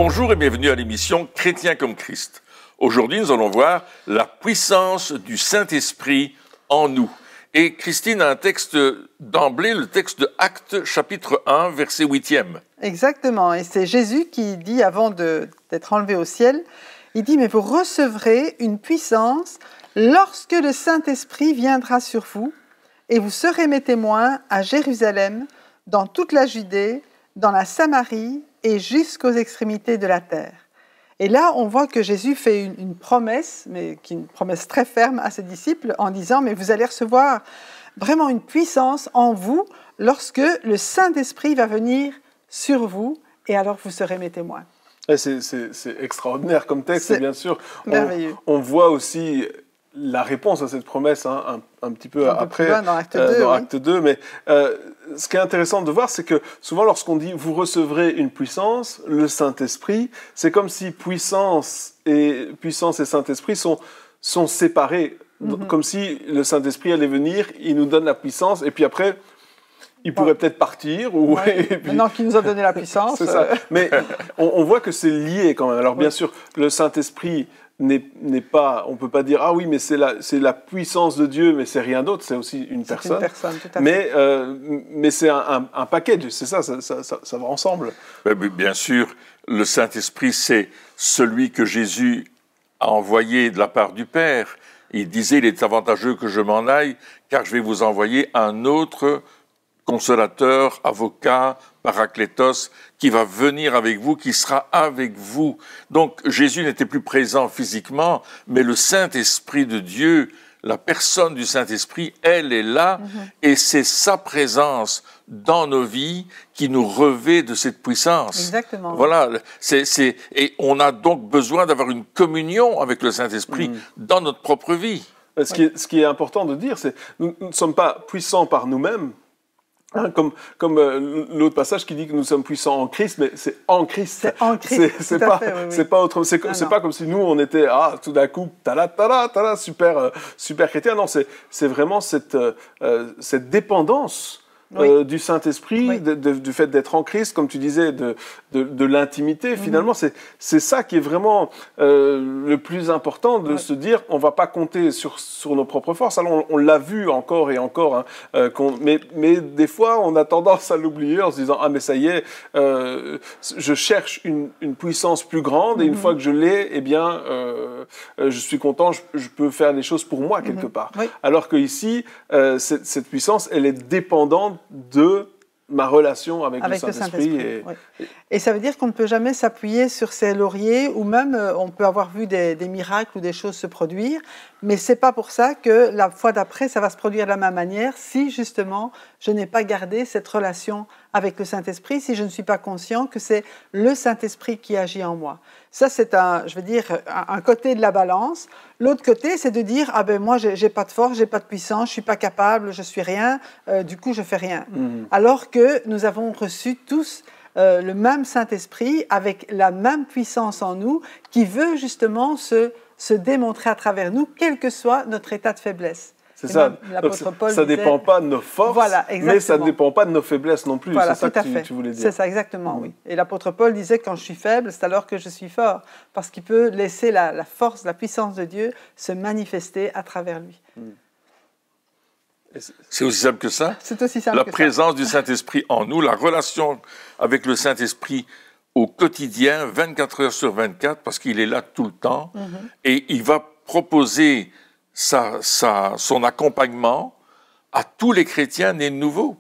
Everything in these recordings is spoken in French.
Bonjour et bienvenue à l'émission Chrétien comme Christ. Aujourd'hui, nous allons voir la puissance du Saint-Esprit en nous. Et Christine a un texte d'emblée, le texte de Actes, chapitre 1, verset 8e. Exactement, et c'est Jésus qui dit, avant d'être enlevé au ciel, il dit « Mais vous recevrez une puissance lorsque le Saint-Esprit viendra sur vous, et vous serez mes témoins à Jérusalem, dans toute la Judée, dans la Samarie et jusqu'aux extrémités de la terre. » Et là, on voit que Jésus fait une promesse, mais qui est une promesse très ferme à ses disciples, en disant « Mais vous allez recevoir vraiment une puissance en vous lorsque le Saint-Esprit va venir sur vous, et alors vous serez mes témoins. » C'est extraordinaire comme texte, et bien sûr, merveilleux. On voit aussi la réponse à cette promesse un petit peu après, plus loin, dans Acte 2, mais ce qui est intéressant de voir, c'est que souvent lorsqu'on dit « vous recevrez une puissance », le Saint-Esprit, c'est comme si puissance et Saint-Esprit sont séparés, comme si le Saint-Esprit allait venir, il nous donne la puissance, et puis après, il pourrait peut-être partir. Ou, ouais. Maintenant qu'il nous a donné la puissance. C'est ça. Mais on voit que c'est lié quand même. Alors bien sûr, le Saint-Esprit n'est pas, on ne peut pas dire « Ah oui, mais c'est la puissance de Dieu, mais c'est rien d'autre, c'est aussi une personne. » C'est une personne, tout à fait. Mais c'est un package, c'est ça va ensemble. Bien sûr, le Saint-Esprit, c'est celui que Jésus a envoyé de la part du Père. Il disait « Il est avantageux que je m'en aille, car je vais vous envoyer un autre consolateur, avocat, paraclétos, qui va venir avec vous, qui sera avec vous. » Donc Jésus n'était plus présent physiquement, mais le Saint-Esprit de Dieu, la personne du Saint-Esprit, elle est là, et c'est sa présence dans nos vies qui nous revêt de cette puissance. Exactement. Voilà, et on a donc besoin d'avoir une communion avec le Saint-Esprit dans notre propre vie. Ce qui est important de dire, c'est que nous ne sommes pas puissants par nous-mêmes, hein, comme l'autre passage qui dit que nous sommes puissants en Christ, mais c'est en Christ. C'est en Christ. C'est pas autre. C'est pas comme si nous on était tout d'un coup super chrétien. Non, c'est vraiment cette dépendance du Saint-Esprit, du fait d'être en Christ, comme tu disais, de l'intimité. Finalement, c'est ça qui est vraiment le plus important, de se dire, on ne va pas compter sur nos propres forces. Alors, on l'a vu encore et encore, hein, mais des fois, on a tendance à l'oublier en se disant, ah, mais ça y est, je cherche une puissance plus grande, et une fois que je l'ai, eh bien, je suis content, je peux faire les choses pour moi, quelque part. Oui. Alors qu'ici, cette puissance, elle est dépendante de ma relation avec le Saint-Esprit. Et ça veut dire qu'on ne peut jamais s'appuyer sur ses lauriers, ou même on peut avoir vu des miracles ou des choses se produire, mais ce n'est pas pour ça que la fois d'après, ça va se produire de la même manière, si justement je n'ai pas gardé cette relation avec le Saint-Esprit, si je ne suis pas conscient que c'est le Saint-Esprit qui agit en moi. Ça, c'est un côté de la balance. L'autre côté, c'est de dire, ah ben moi, j'ai pas de force, j'ai pas de puissance, je suis pas capable, je suis rien, du coup, je fais rien. Alors que nous avons reçu tous le même Saint-Esprit avec la même puissance en nous qui veut justement se démontrer à travers nous, quel que soit notre état de faiblesse. C'est ça. Donc, ça ne dépend pas de nos forces, mais ça ne dépend pas de nos faiblesses non plus. Voilà, c'est ça que tu voulais dire. C'est ça, exactement, oui. Et l'apôtre Paul disait, quand je suis faible, c'est alors que je suis fort, parce qu'il peut laisser la force, la puissance de Dieu se manifester à travers lui. C'est aussi simple que ça. C'est aussi simple que ça. La présence présence du Saint-Esprit en nous, la relation avec le Saint-Esprit au quotidien, 24 heures sur 24, parce qu'il est là tout le temps, et il va proposer son accompagnement à tous les chrétiens nés de nouveau.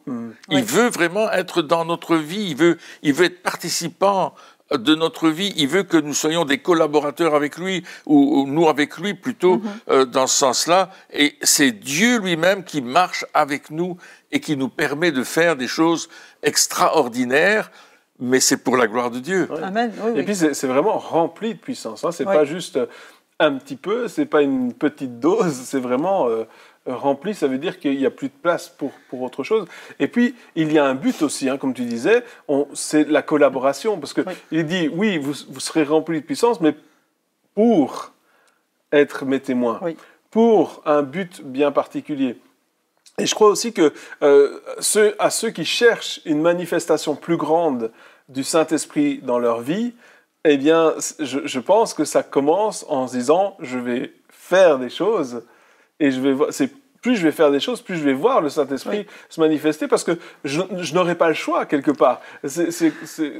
Il veut vraiment être dans notre vie, il veut être participant de notre vie, il veut que nous soyons des collaborateurs avec lui, ou nous avec lui plutôt, dans ce sens-là, et c'est Dieu lui-même qui marche avec nous et qui nous permet de faire des choses extraordinaires, mais c'est pour la gloire de Dieu. Amen. Et puis c'est vraiment rempli de puissance, hein. C'est pas juste un petit peu, c'est pas une petite dose, c'est vraiment rempli, ça veut dire qu'il n'y a plus de place pour autre chose. Et puis, il y a un but aussi, hein, comme tu disais, c'est la collaboration, parce qu'il dit, oui, vous serez remplis de puissance, mais pour être mes témoins, pour un but bien particulier. Et je crois aussi que ceux qui cherchent une manifestation plus grande du Saint-Esprit dans leur vie, Eh bien, je pense que ça commence en se disant, je vais faire des choses, et plus je vais faire des choses, plus je vais voir le Saint-Esprit se manifester, parce que je n'aurai pas le choix quelque part.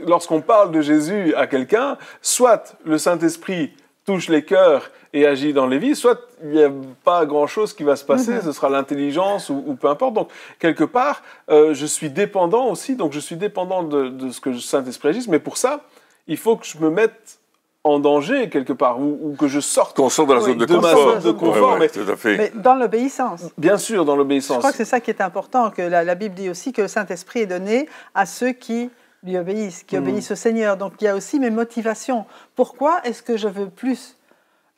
Lorsqu'on parle de Jésus à quelqu'un, soit le Saint-Esprit touche les cœurs et agit dans les vies, soit il n'y a pas grand-chose qui va se passer, ce sera l'intelligence ou peu importe. Donc, quelque part, je suis dépendant aussi, donc je suis dépendant de ce que le Saint-Esprit agisse, mais pour ça, il faut que je me mette en danger quelque part, ou que je sorte, qu'on sorte de la zone de confort. Ma zone de confort. Ouais, tout à fait. Mais dans l'obéissance. Bien sûr, dans l'obéissance. Je crois que c'est ça qui est important, que la Bible dit aussi que le Saint-Esprit est donné à ceux qui lui obéissent, qui obéissent au Seigneur. Donc il y a aussi mes motivations. Pourquoi est-ce que je veux plus ?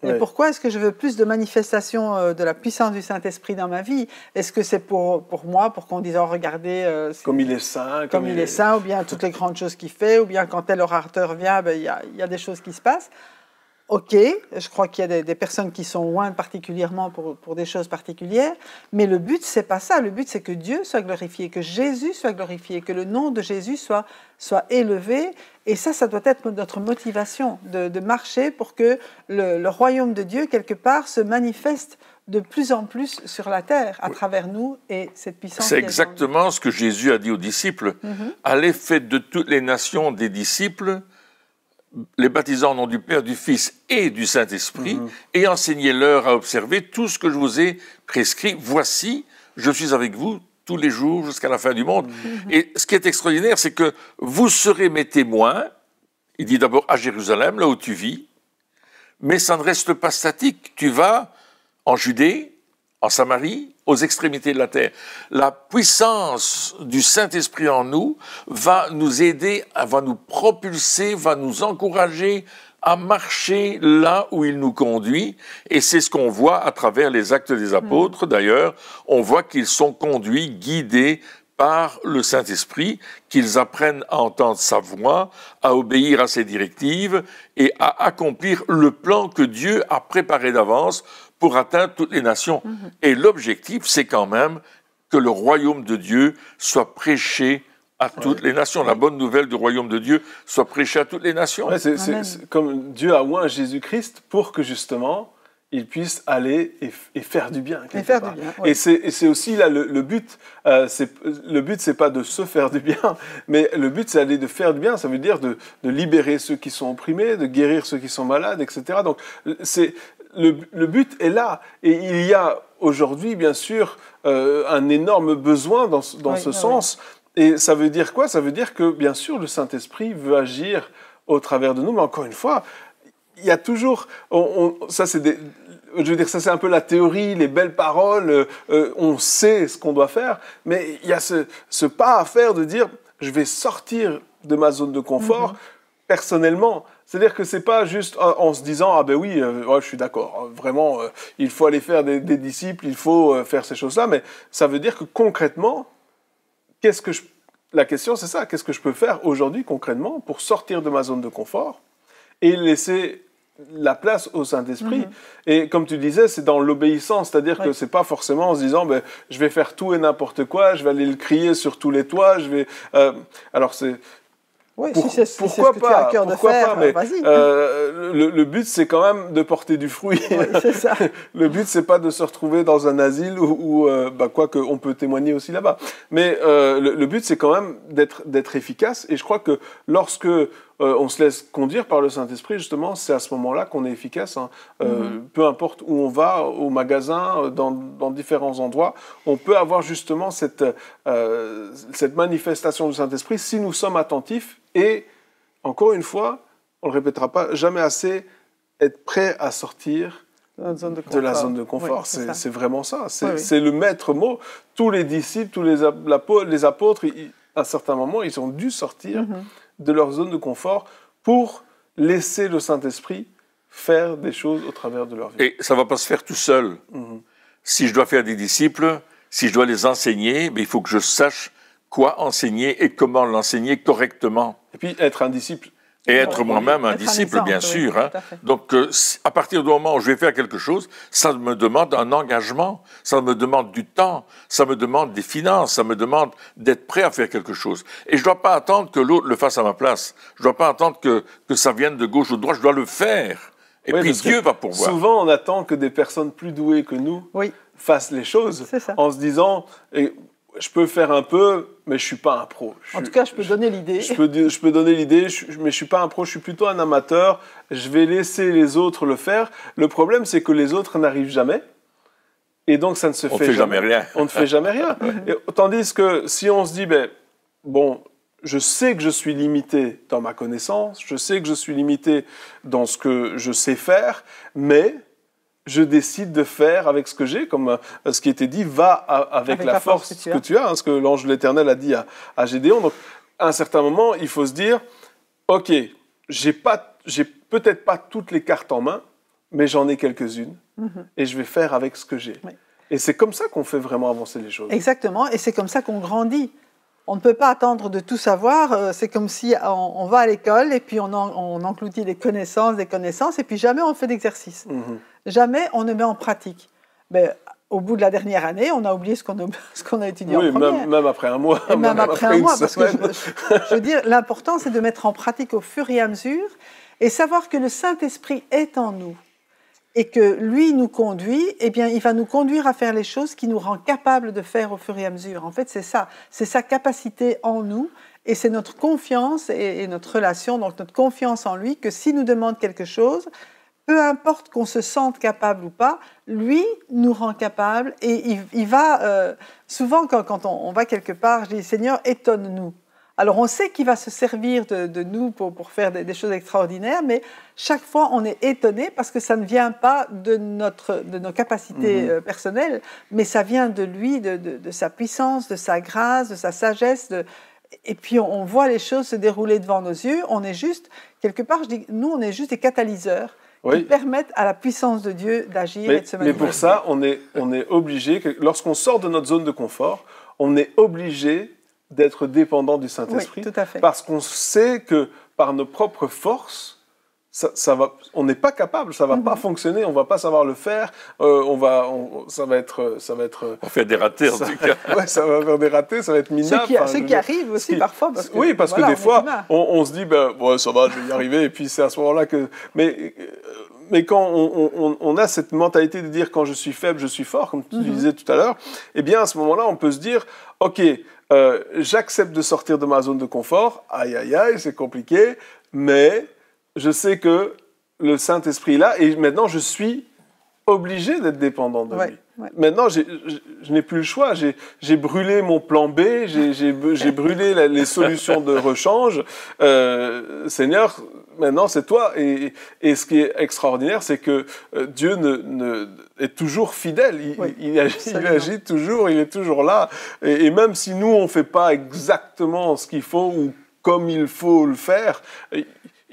Et pourquoi est-ce que je veux plus de manifestations de la puissance du Saint-Esprit dans ma vie? Est-ce que c'est pour moi, pour qu'on dise, oh, regardez... comme il est saint. Comme il est saint, ou bien toutes les grandes choses qu'il fait, ou bien quand tel orateur vient, ben, y a des choses qui se passent. Ok, je crois qu'il y a des personnes qui sont loin particulièrement pour des choses particulières, mais le but, c'est pas ça. Le but, c'est que Dieu soit glorifié, que Jésus soit glorifié, que le nom de Jésus soit élevé. Et ça doit être notre motivation de marcher pour que le royaume de Dieu, quelque part, se manifeste de plus en plus sur la terre, à travers nous et cette puissance. C'est exactement ce que Jésus a dit aux disciples. Allez, faites de toutes les nations des disciples, les baptisant au nom du Père, du Fils et du Saint-Esprit, et enseignez-leur à observer tout ce que je vous ai prescrit. Voici, je suis avec vous tous les jours jusqu'à la fin du monde. Et ce qui est extraordinaire, c'est que vous serez mes témoins, il dit d'abord à Jérusalem, là où tu vis, mais ça ne reste pas statique. Tu vas en Judée, en Samarie, aux extrémités de la terre. La puissance du Saint-Esprit en nous va nous aider, va nous propulser, va nous encourager à marcher là où il nous conduit. Et c'est ce qu'on voit à travers les actes des apôtres. D'ailleurs, on voit qu'ils sont conduits, guidés par le Saint-Esprit, qu'ils apprennent à entendre sa voix, à obéir à ses directives et à accomplir le plan que Dieu a préparé d'avance pour atteindre toutes les nations. Et l'objectif, c'est quand même que le royaume de Dieu soit prêché à toutes les nations. La bonne nouvelle du royaume de Dieu soit prêchée à toutes les nations. Ouais, c'est comme Dieu a oint Jésus-Christ pour que justement il puisse aller et faire du bien. Et c'est aussi là le but. Le but, c'est pas de se faire du bien, mais le but, c'est d'aller de faire du bien. Ça veut dire de libérer ceux qui sont opprimés, de guérir ceux qui sont malades, etc. Donc, le but est là. Et il y a aujourd'hui, bien sûr, un énorme besoin dans ce sens. Et ça veut dire quoi? Ça veut dire que, bien sûr, le Saint-Esprit veut agir au travers de nous, mais encore une fois, il y a toujours... ça, c'est un peu la théorie, les belles paroles, on sait ce qu'on doit faire, mais il y a ce pas à faire de dire, je vais sortir de ma zone de confort personnellement. C'est-à-dire que c'est pas juste en se disant, ah ben oui, je suis d'accord, vraiment, il faut aller faire des disciples, il faut faire ces choses-là, mais ça veut dire que concrètement, la question c'est ça, qu'est-ce que je peux faire aujourd'hui concrètement pour sortir de ma zone de confort et laisser la place au Saint-Esprit. Et comme tu disais, c'est dans l'obéissance, c'est-à-dire que c'est pas forcément en se disant je vais faire tout et n'importe quoi, je vais aller le crier sur tous les toits, alors c'est... Oui, pourquoi pas, mais le but c'est quand même de porter du fruit. Oui, c'est ça. Le but c'est pas de se retrouver dans un asile où quoique on peut témoigner aussi là-bas. Mais le but c'est quand même d'être efficace. Et je crois que lorsque on se laisse conduire par le Saint-Esprit, justement, c'est à ce moment-là qu'on est efficace. Peu importe où on va, au magasin, dans différents endroits, on peut avoir justement cette manifestation du Saint-Esprit si nous sommes attentifs. Et, encore une fois, on ne le répétera pas, jamais assez, être prêt à sortir de la zone de confort. Oui, c'est vraiment ça. C'est le maître mot. Tous les disciples, tous les apôtres, à un certain moment, ils ont dû sortir de leur zone de confort pour laisser le Saint-Esprit faire des choses au travers de leur vie. Et ça ne va pas se faire tout seul. Si je dois faire des disciples, si je dois les enseigner, il faut que je sache quoi enseigner et comment l'enseigner correctement. Et puis être un disciple Et être moi-même un disciple, bien sûr. Hein. Donc, à partir du moment où je vais faire quelque chose, ça me demande un engagement, ça me demande du temps, ça me demande des finances, ça me demande d'être prêt à faire quelque chose. Et je ne dois pas attendre que l'autre le fasse à ma place. Je ne dois pas attendre que ça vienne de gauche ou de droite, je dois le faire. Et puis Dieu va pourvoir. Souvent, on attend que des personnes plus douées que nous fassent les choses en se disant... Je peux faire un peu, mais je ne suis pas un pro. En tout cas, je peux donner l'idée. Je peux donner l'idée, mais je ne suis pas un pro, je suis plutôt un amateur. Je vais laisser les autres le faire. Le problème, c'est que les autres n'arrivent jamais. Et donc, ça ne se fait jamais rien. On ne fait jamais rien. Tandis que si on se dit, bon, je sais que je suis limité dans ma connaissance, je sais que je suis limité dans ce que je sais faire, mais... je décide de faire avec ce que j'ai, comme ce qui était dit, va avec la force que tu as, ce que l'ange de l'Éternel a dit à Gédéon. Donc, à un certain moment, il faut se dire, OK, j'ai peut-être pas toutes les cartes en main, mais j'en ai quelques-unes, et je vais faire avec ce que j'ai. Oui. Et c'est comme ça qu'on fait vraiment avancer les choses. Exactement, et c'est comme ça qu'on grandit. On ne peut pas attendre de tout savoir. C'est comme si on va à l'école et puis on engloutit des connaissances, et puis jamais on fait d'exercice. Jamais on ne met en pratique. Mais au bout de la dernière année, on a oublié ce qu'on a étudié en première. Oui, même après un mois. Et même après un mois, parce que je veux dire, l'important, c'est de mettre en pratique au fur et à mesure et savoir que le Saint-Esprit est en nous. Et que lui nous conduit, eh bien, il va nous conduire à faire les choses qui nous rend capables de faire au fur et à mesure. En fait, c'est ça. C'est sa capacité en nous et c'est notre confiance et notre relation, donc notre confiance en lui, que s'il nous demande quelque chose, peu importe qu'on se sente capable ou pas, lui nous rend capable et il va... souvent, quand on va quelque part, je dis « Seigneur, étonne-nous ». Alors, on sait qu'il va se servir de nous pour faire des choses extraordinaires, mais chaque fois, on est étonné parce que ça ne vient pas de nos capacités personnelles, mais ça vient de lui, de sa puissance, de sa grâce, de sa sagesse. Et puis, on voit les choses se dérouler devant nos yeux. On est juste, quelque part, je dis, nous, on est juste des catalyseurs qui permettent à la puissance de Dieu d'agir et de se manifester. Mais pour ça, on est obligé, lorsqu'on sort de notre zone de confort, on est obligé d'être dépendant du Saint-Esprit, tout à fait. Parce qu'on sait que par nos propres forces, on n'est pas capable, ça va pas fonctionner, on va pas savoir le faire, ça va être. On fait des ratés en tout cas. Ouais, ça va faire des ratés, ça va être minable. Ce qui arrive aussi parfois, parce que parce que des fois, on se dit, ça va, je vais y arriver, et puis c'est à ce moment-là que. Mais quand on a cette mentalité de dire quand je suis faible, je suis fort, comme tu disais tout à l'heure, eh bien à ce moment-là, on peut se dire, ok, j'accepte de sortir de ma zone de confort, aïe aïe aïe, c'est compliqué, mais je sais que le Saint-Esprit est là et maintenant je suis obligé d'être dépendant de lui. Ouais. Maintenant, je n'ai plus le choix. J'ai brûlé mon plan B, j'ai brûlé les solutions de rechange. Seigneur, maintenant c'est toi. Et ce qui est extraordinaire, c'est que Dieu est toujours fidèle. Il agit toujours, il est toujours là. Et même si nous, on ne fait pas exactement ce qu'il faut ou comme il faut le faire,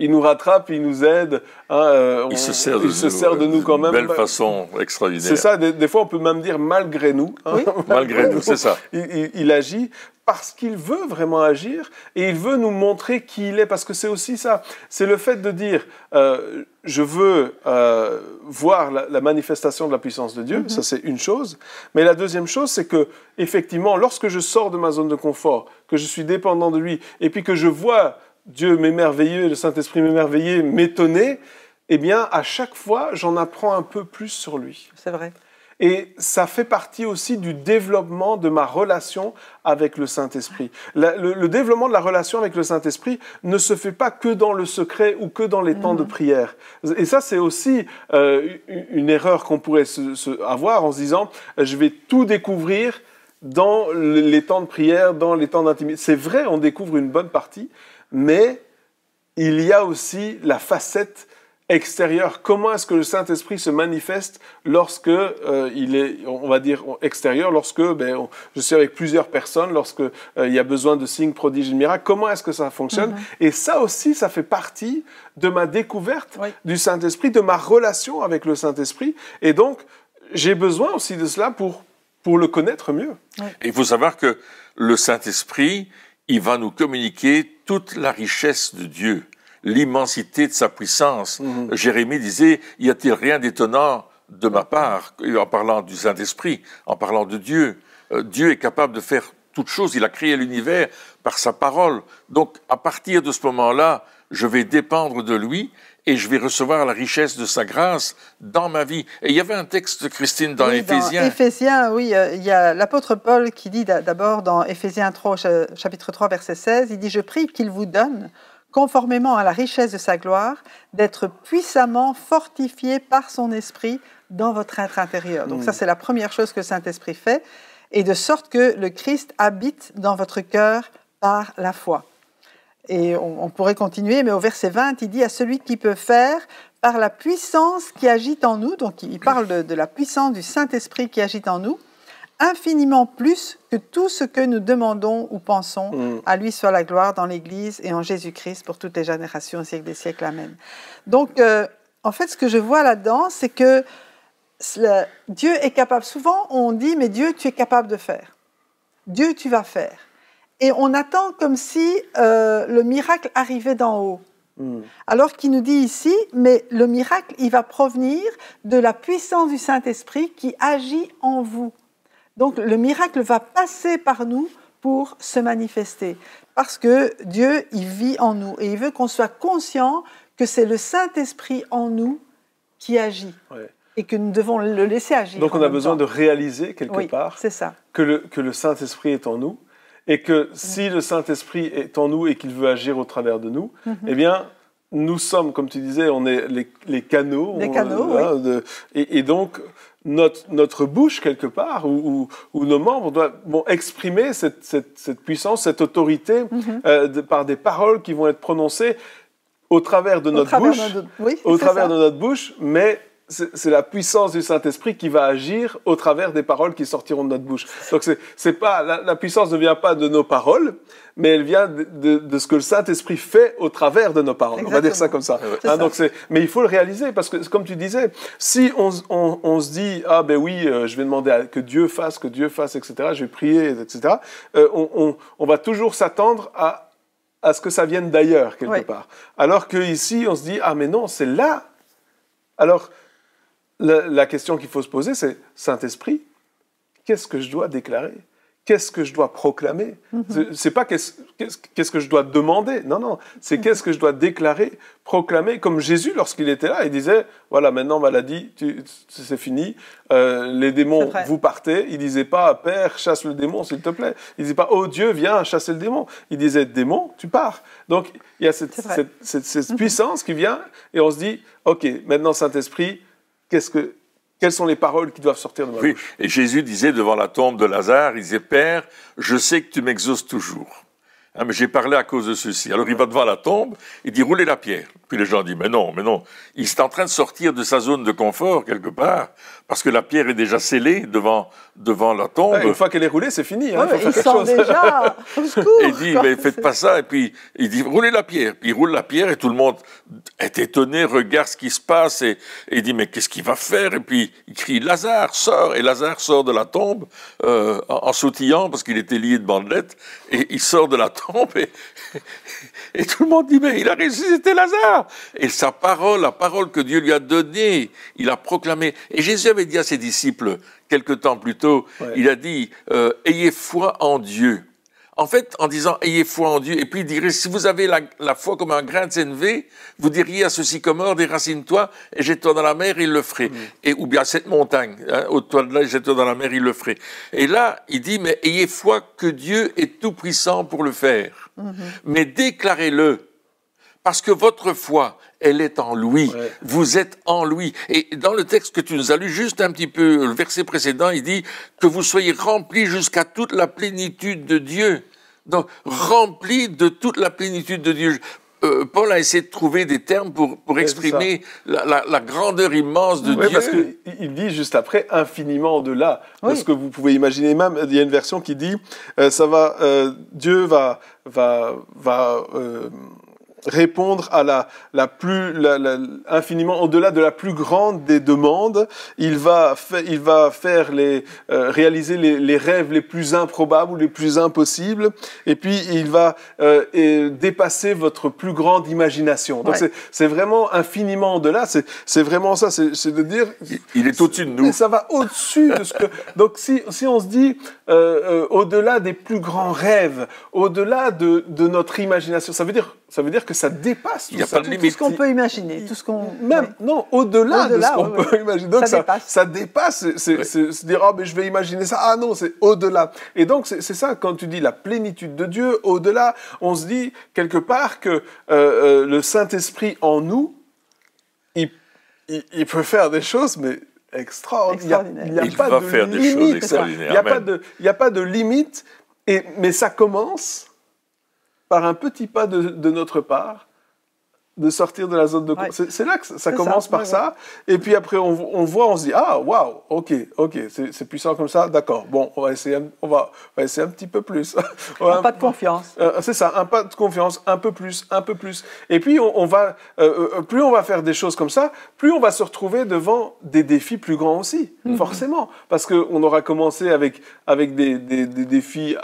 il nous rattrape, il nous aide. Il se sert de nous quand même. Belle façon extraordinaire. C'est ça, des fois on peut même dire malgré nous. Oui. Malgré nous, c'est ça. Il agit parce qu'il veut vraiment agir et il veut nous montrer qui il est. Parce que c'est aussi ça, c'est le fait de dire je veux voir la manifestation de la puissance de Dieu, ça c'est une chose. Mais la deuxième chose, c'est que effectivement, lorsque je sors de ma zone de confort, que je suis dépendant de lui et puis que je vois Dieu m'émerveiller, le Saint-Esprit m'émerveiller, m'étonner, eh bien, à chaque fois, j'en apprends un peu plus sur lui. C'est vrai. Et ça fait partie aussi du développement de ma relation avec le Saint-Esprit. Le développement de la relation avec le Saint-Esprit ne se fait pas que dans le secret ou que dans les temps de prière. Et ça, c'est aussi une erreur qu'on pourrait avoir en se disant « je vais tout découvrir dans les temps de prière, dans les temps d'intimité ». C'est vrai, on découvre une bonne partie, mais il y a aussi la facette extérieure. Comment est-ce que le Saint-Esprit se manifeste lorsque il est, on va dire, extérieur, lorsque je suis avec plusieurs personnes, lorsque il y a besoin de signes, prodiges et miracles. Comment est-ce que ça fonctionne? Et ça aussi, ça fait partie de ma découverte du Saint-Esprit, de ma relation avec le Saint-Esprit. Et donc, j'ai besoin aussi de cela pour le connaître mieux. Et il faut savoir que le Saint-Esprit, il va nous communiquer toute la richesse de Dieu. l'immensité de sa puissance. Jérémie disait, y a-t-il rien d'étonnant de ma part, en parlant du Saint-Esprit, en parlant de Dieu. Dieu est capable de faire toute chose, il a créé l'univers par sa parole. Donc, à partir de ce moment-là, je vais dépendre de lui et je vais recevoir la richesse de sa grâce dans ma vie. Et il y avait un texte, Christine, dans Éphésiens. Dans Éphésiens, oui, il y a l'apôtre Paul qui dit d'abord dans Éphésiens 3, chapitre 3, verset 16, il dit « Je prie qu'il vous donne, conformément à la richesse de sa gloire, d'être puissamment fortifié par son esprit dans votre être intérieur. » Donc ça, c'est la première chose que le Saint-Esprit fait, et de sorte que le Christ habite dans votre cœur par la foi. Et on pourrait continuer, mais au verset 20, il dit « À celui qui peut faire par la puissance qui agit en nous », donc il parle de la puissance du Saint-Esprit qui agit en nous, infiniment plus que tout ce que nous demandons ou pensons. À lui soit la gloire dans l'Église et en Jésus-Christ pour toutes les générations, au siècle des siècles. Amen. Donc, en fait, ce que je vois là-dedans, c'est que Dieu est capable. Souvent, on dit, mais Dieu, tu es capable de faire. Dieu, tu vas faire. Et on attend comme si le miracle arrivait d'en haut. Alors qu'il nous dit ici, mais le miracle, il va provenir de la puissance du Saint-Esprit qui agit en vous. Donc, le miracle va passer par nous pour se manifester. Parce que Dieu, il vit en nous. Et il veut qu'on soit conscient que c'est le Saint-Esprit en nous qui agit. Ouais. Et que nous devons le laisser agir. Donc, on a besoin de réaliser quelque part que le Saint-Esprit est en nous. Et que si le Saint-Esprit est en nous et qu'il veut agir au travers de nous, eh bien, nous sommes, comme tu disais, on est les canaux. Les canaux, oui. Et donc, notre bouche, quelque part, ou nos membres vont exprimer cette puissance, cette autorité par des paroles qui vont être prononcées au travers de notre bouche. Au travers de notre bouche, mais c'est la puissance du Saint-Esprit qui va agir au travers des paroles qui sortiront de notre bouche. Donc, c'est pas, la puissance ne vient pas de nos paroles, mais elle vient de ce que le Saint-Esprit fait au travers de nos paroles. Exactement. On va dire ça comme ça. Mais il faut le réaliser, parce que, comme tu disais, si on se dit, ah ben oui, je vais demander que Dieu fasse, etc., je vais prier, etc., on va toujours s'attendre à ce que ça vienne d'ailleurs, quelque part. Alors qu'ici, on se dit, ah mais non, c'est là. Alors, la question qu'il faut se poser, c'est Saint-Esprit, qu'est-ce que je dois déclarer? Qu'est-ce que je dois proclamer? C'est pas qu'est-ce que je dois demander. Non, c'est qu'est-ce que je dois déclarer, proclamer. Comme Jésus, lorsqu'il était là, il disait, voilà, maintenant, maladie, c'est fini. Les démons, vous partez. Il disait pas, Père, chasse le démon, s'il te plaît. Il disait pas, oh Dieu, viens chasser le démon. Il disait, démon, tu pars. Donc, il y a cette puissance qui vient et on se dit, OK, maintenant, Saint-Esprit, quelles sont les paroles qui doivent sortir de ma bouche? Et Jésus disait devant la tombe de Lazare, il disait, Père, je sais que tu m'exauces toujours. Mais j'ai parlé à cause de ceci. Alors il va devant la tombe, il dit, roulez la pierre. Puis les gens disent, mais non. Il est en train de sortir de sa zone de confort, quelque part, parce que la pierre est déjà scellée devant la tombe. Une fois qu'elle est roulée, c'est fini. Il sent déjà, au secours. Et il dit, mais faites pas ça. Et puis il dit, roulez la pierre. Puis il roule la pierre et tout le monde est étonné, regarde ce qui se passe et il dit, mais qu'est-ce qu'il va faire? Et puis il crie, Lazare, sors. Et Lazare sort de la tombe en sautillant parce qu'il était lié de bandelettes. Et il sort de la tombe et tout le monde dit, mais il a ressuscité Lazare. Et sa parole, la parole que Dieu lui a donnée, il a proclamé. Et Jésus avait dit à ses disciples, quelque temps plus tôt, il a dit, ayez foi en Dieu. En fait, en disant « ayez foi en Dieu », et puis il dirait « si vous avez la foi comme un grain de sénévé, vous diriez à ce sycomore, déracine-toi et jette-toi dans la mer, il le ferait. Ou bien à cette montagne, ôte-toi de là et jette-toi dans la mer, il le ferait. » Et là, il dit « mais ayez foi que Dieu est tout-puissant pour le faire. Mais déclarez-le, parce que votre foi, elle est en lui. Vous êtes en lui. » Et dans le texte que tu nous as lu, juste un petit peu, le verset précédent, il dit que vous soyez remplis jusqu'à toute la plénitude de Dieu. Donc, remplis de toute la plénitude de Dieu. Paul a essayé de trouver des termes pour exprimer la grandeur immense de Dieu. Parce qu'il dit juste après, infiniment au-delà de ce que vous pouvez imaginer. Même, il y a une version qui dit, Dieu va répondre à infiniment au-delà de la plus grande des demandes. Il va faire réaliser les rêves les plus improbables ou les plus impossibles. Et puis, il va dépasser votre plus grande imagination. Donc, c'est vraiment infiniment au-delà. C'est vraiment ça. C'est de dire... Il est au-dessus de nous. Ça va au-dessus de ce que... Donc, si on se dit au-delà des plus grands rêves, au-delà de notre imagination, ça veut dire que ça dépasse tout ça. Il n'y a pas de limite. Tout ce qu'on peut imaginer, tout ce qu'on... Non, au-delà de ce qu'on peut imaginer. Donc ça dépasse. C'est se dire, mais je vais imaginer ça. Ah non, c'est au-delà. Et donc, c'est ça, quand tu dis la plénitude de Dieu, au-delà, on se dit quelque part que le Saint-Esprit en nous, il peut faire des choses, mais extraordinaires. Il va faire des choses extraordinaires. Il n'y a pas de limite, mais ça commence par un petit pas de notre part, de sortir de la zone de confort. C'est là que ça commence par ça. Et puis après, on voit, on se dit, ah, waouh, ok, c'est puissant comme ça, d'accord. Bon, on va essayer un petit peu plus. Un pas de confiance. C'est ça, un pas de confiance, un peu plus. Et puis, plus on va faire des choses comme ça, plus on va se retrouver devant des défis plus grands aussi, forcément. Parce qu'on aura commencé avec des défis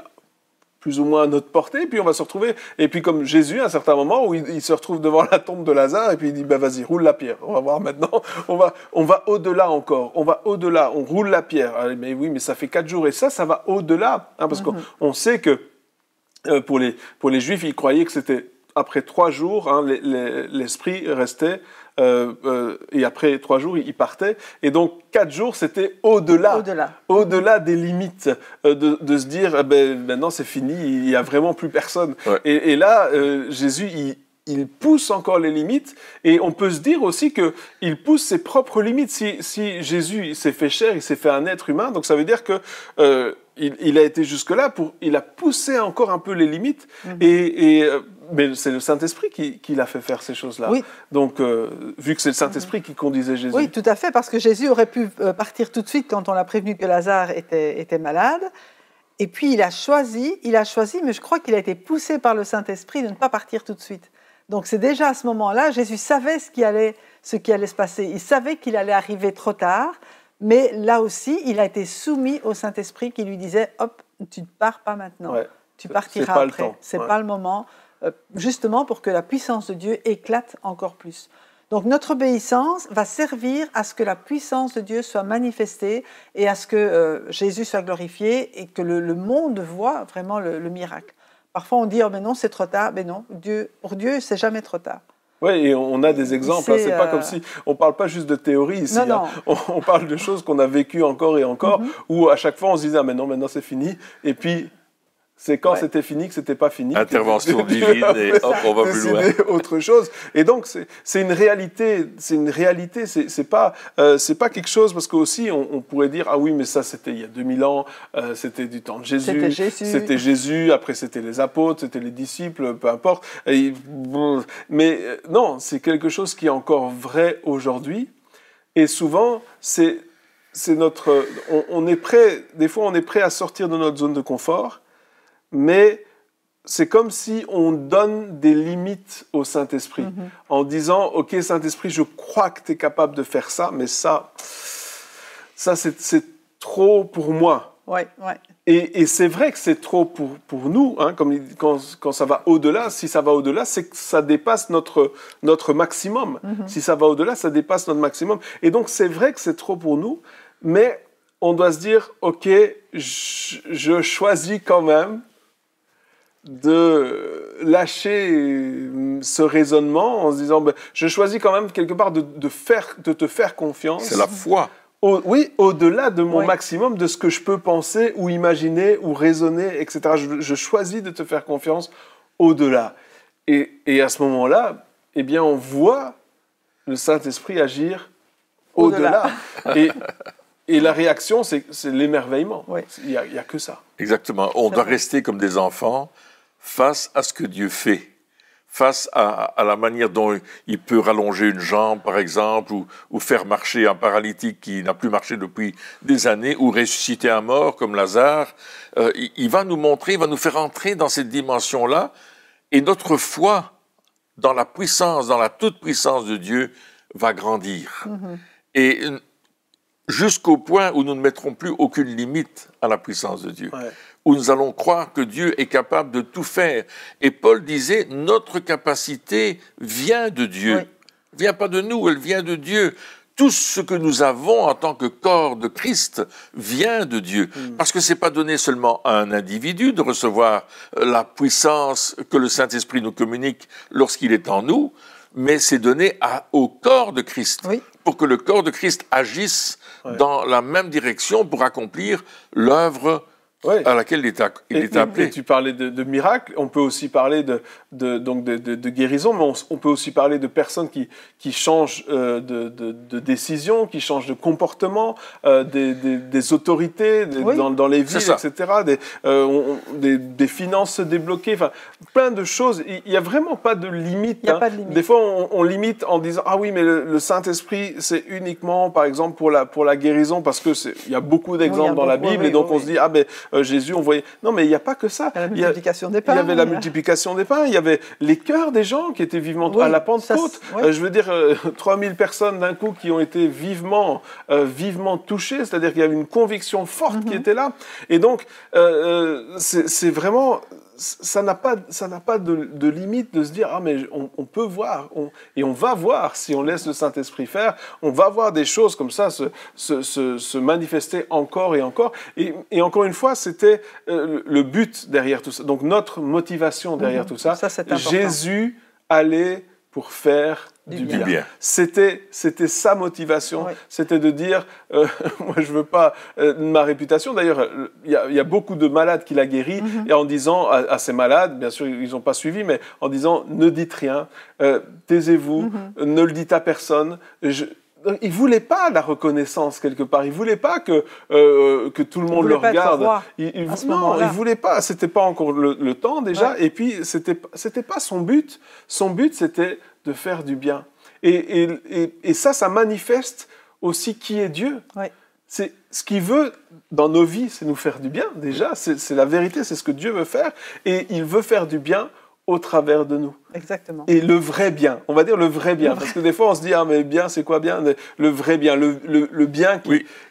plus ou moins à notre portée, puis on va se retrouver, et puis comme Jésus, à un certain moment, où il se retrouve devant la tombe de Lazare, et puis il dit, vas-y, roule la pierre, on va voir maintenant, on va au-delà encore, on roule la pierre, mais oui, mais ça fait 4 jours, et ça va au-delà, parce qu'on sait que, pour les Juifs, ils croyaient que c'était après 3 jours, l'esprit restait, et après 3 jours, il partait. Et donc, 4 jours, c'était au-delà des limites de se dire, maintenant c'est fini, il n'y a vraiment plus personne. Ouais. Et là, Jésus, il pousse encore les limites, et on peut se dire aussi qu'il pousse ses propres limites. Si Jésus il s'est fait chair, il s'est fait un être humain, donc ça veut dire que il a été jusque-là, il a poussé encore un peu les limites, mais c'est le Saint-Esprit qui l'a fait faire ces choses-là. Oui. Donc, vu que c'est le Saint-Esprit qui conduisait Jésus. Oui, tout à fait, parce que Jésus aurait pu partir tout de suite quand on l'a prévenu que Lazare était malade. Et puis, il a choisi, mais je crois qu'il a été poussé par le Saint-Esprit de ne pas partir tout de suite. Donc, c'est déjà à ce moment-là, Jésus savait ce qui allait se passer. Il savait qu'il allait arriver trop tard, mais là aussi, il a été soumis au Saint-Esprit qui lui disait « Hop, tu ne pars pas maintenant, tu partiras après, c'est pas le moment ». Justement pour que la puissance de Dieu éclate encore plus. Donc notre obéissance va servir à ce que la puissance de Dieu soit manifestée et à ce que Jésus soit glorifié et que le monde voit vraiment le miracle. Parfois on dit « mais non, c'est trop tard ». Mais non, pour Dieu, c'est jamais trop tard. Oui, et on a des exemples. C'est pas comme si... On ne parle pas juste de théorie ici. Non. On parle de choses qu'on a vécues encore et encore, où à chaque fois on se disait « ah, mais non, maintenant c'est fini ». Et puis... C'est quand c'était fini que c'était pas fini. Intervention divine et hop, on va plus loin. Autre chose. Et donc c'est une réalité. C'est pas quelque chose, parce que aussi on pourrait dire ah oui, mais ça c'était il y a 2000 ans, c'était du temps de Jésus. C'était Jésus. Après c'était les apôtres, c'était les disciples, peu importe. Mais non, c'est quelque chose qui est encore vrai aujourd'hui. Et souvent c'est notre. On est prêt. Des fois on est prêt à sortir de notre zone de confort. Mais c'est comme si on donne des limites au Saint-Esprit, en disant, OK, Saint-Esprit, je crois que tu es capable de faire ça, mais ça c'est trop pour moi. Ouais. Et c'est vrai que c'est trop pour nous, comme quand ça va au-delà. Si ça va au-delà, c'est que ça dépasse notre maximum. Si ça va au-delà, ça dépasse notre maximum. Et donc, c'est vrai que c'est trop pour nous, mais on doit se dire, OK, je choisis quand même de lâcher ce raisonnement en se disant je choisis quand même quelque part de te faire confiance. C'est la foi. Au-delà de mon maximum, de ce que je peux penser ou imaginer ou raisonner, etc. Je choisis de te faire confiance au-delà. Et à ce moment-là, eh bien, on voit le Saint-Esprit agir au-delà. Et la réaction, c'est l'émerveillement. Il n'y a que ça. Exactement. On doit rester comme des enfants face à ce que Dieu fait, face à la manière dont il peut rallonger une jambe, par exemple, ou faire marcher un paralytique qui n'a plus marché depuis des années, ou ressusciter un mort comme Lazare. Il va nous montrer, il va nous faire entrer dans cette dimension-là, et notre foi dans la puissance, dans la toute-puissance de Dieu, va grandir. Et jusqu'au point où nous ne mettrons plus aucune limite à la puissance de Dieu. Où nous allons croire que Dieu est capable de tout faire. Et Paul disait, notre capacité vient de Dieu. Elle ne vient pas de nous, elle vient de Dieu. Tout ce que nous avons en tant que corps de Christ vient de Dieu. Parce que ce n'est pas donné seulement à un individu de recevoir la puissance que le Saint-Esprit nous communique lorsqu'il est en nous, mais c'est donné au corps de Christ, pour que le corps de Christ agisse dans la même direction pour accomplir l'œuvre à laquelle il est appelé. Et tu parlais de miracles, on peut aussi parler de guérison, mais on peut aussi parler de personnes qui changent de décision, qui changent de comportement, des autorités dans les villes, etc., des finances débloquées, enfin, plein de choses. Il n'y a vraiment pas de limite. Il n'y a pas de limite. Des fois, on limite en disant « Ah oui, mais le Saint-Esprit, c'est uniquement, par exemple, pour la guérison, parce qu'il y a beaucoup d'exemples dans la Bible, et donc on se dit « Ah ben, Jésus, on voyait... » Non, mais il n'y a pas que ça. La multiplication des pains. Il y avait la multiplication des pains, il y avait les cœurs des gens qui étaient vivement... à la Pentecôte, je veux dire, 3000 personnes d'un coup qui ont été vivement touchées, c'est-à-dire qu'il y avait une conviction forte qui était là. Et donc, c'est vraiment... Ça n'a pas de limite de se dire « Ah, mais on peut voir, et on va voir, si on laisse le Saint-Esprit faire, on va voir des choses comme ça se manifester encore et encore. » Et encore une fois, c'était le but derrière tout ça. Donc, notre motivation derrière tout ça, Jésus allait pour faire du bien. C'était sa motivation, c'était de dire, moi je veux pas ma réputation. D'ailleurs, il y a beaucoup de malades qu'il a guéris, et en disant à ces malades, bien sûr ils n'ont pas suivi, mais en disant, ne dites rien, taisez-vous, ne le dites à personne. Il voulait pas la reconnaissance quelque part. Il voulait pas que tout le monde le regarde. Non, il voulait pas. C'était pas encore le temps déjà. Et puis c'était pas son but. Son but c'était de faire du bien. Et ça manifeste aussi qui est Dieu. C'est ce qu'il veut dans nos vies, c'est nous faire du bien déjà. C'est la vérité, c'est ce que Dieu veut faire. Et il veut faire du bien au travers de nous. Exactement. Et le vrai bien, on va dire le vrai bien, parce que des fois on se dit, ah mais bien c'est quoi bien? Le vrai bien, le bien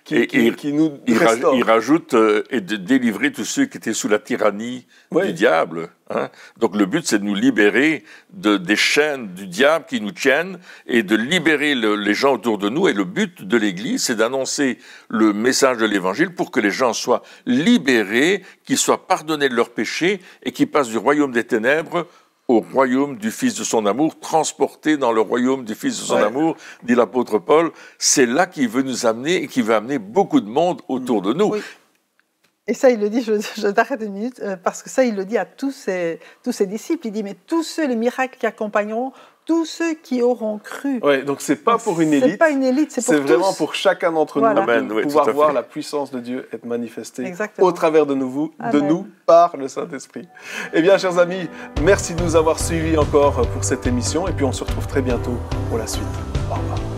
qui nous restaure. Il rajoute et de délivrer tous ceux qui étaient sous la tyrannie du diable. Hein. Donc le but c'est de nous libérer des chaînes du diable qui nous tiennent et de libérer les gens autour de nous. Et le but de l'Église c'est d'annoncer le message de l'Évangile pour que les gens soient libérés, qu'ils soient pardonnés de leurs péchés et qu'ils passent du royaume des ténèbres au royaume du Fils de son amour, transporté dans le royaume du Fils de son amour, dit l'apôtre Paul. C'est là qu'il veut nous amener et qu'il veut amener beaucoup de monde autour de nous. Et ça, il le dit, je t'arrête une minute, parce que ça, il le dit à tous ses disciples. Il dit, mais tous ceux, les miracles qui accompagneront, tous ceux qui auront cru. Oui, donc c'est pas pour une élite. C'est pas une élite, c'est pour tous. C'est vraiment pour chacun d'entre nous de pouvoir voir la puissance de Dieu être manifestée au travers de nous par le Saint-Esprit. Eh bien, chers amis, merci de nous avoir suivis encore pour cette émission et puis on se retrouve très bientôt pour la suite. Au revoir.